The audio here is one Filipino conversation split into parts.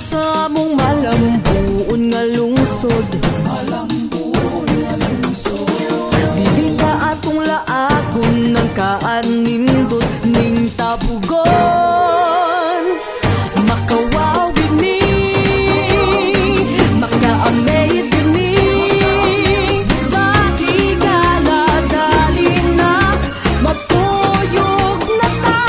sa among malambuon nga lungsod. Dili ka atong laagon ng kaanindot ning tabugon. Makawaw gini, maka-amaze gini, sa higala dali na magtuyog na ta.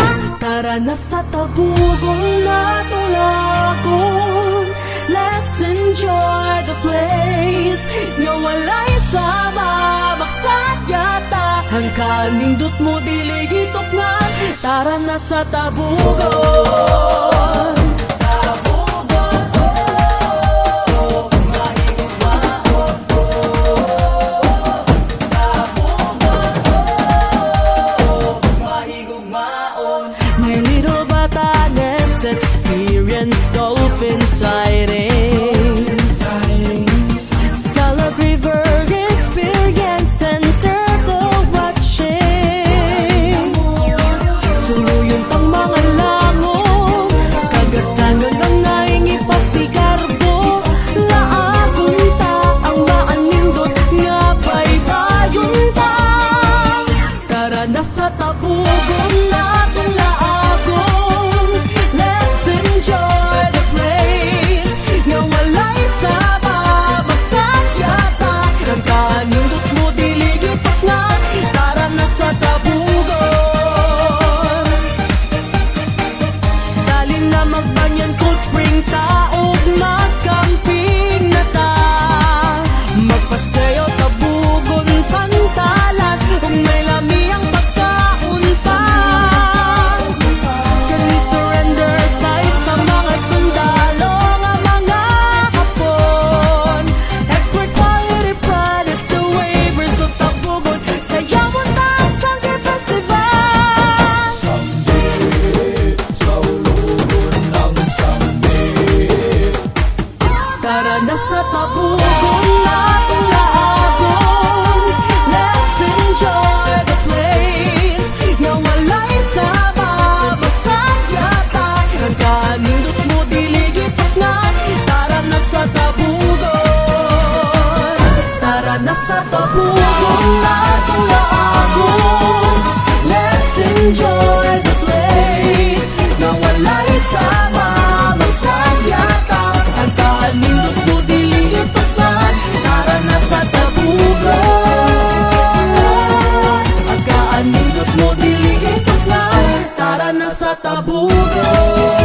Tara na sa tabugon natong lakon, let's enjoy the place. Nga walay sama magsat yata, ang kanindot mo dili gitok nga. Tara na sa tabugon. My little Batanes experience dolphin sighting, Salab River experience and turtle watching. Suluyon pang mga langon, kagasanan ang naingi pasigarbo. Laagon ta ang maanindot nga baybayon ta. Tara na sa tabugon natong laagon, let's enjoy the place. Nga walay sama magsat yata, ang kanindot mo dili gitok nga. Tara na sa tabugon. Dali na magbanyan Cold Spring taog magcamping na ta. Magpasayaw tabugon pantalan, ug may lami ang pagkaon pa. Can we surrender sight sa mga sundalo nga mga hapon? Export quality products sa waivers of tabugon. Sayawon ta ang Sunday Festival. Tara na sa tabugon natong laagon, let's enjoy the place. Nga walay sama magsat yata, ang kanindot mo dili gitok nga. Tara na sa tabugon. Tara na sa tabugon natong laagon, let's enjoy the place. Nga walay sama magsat yata, ang kanindot mo dili gitok nga. Tara na sa tabugon, ang kanindot mo dili gitok nga. Tara na sa tabugon.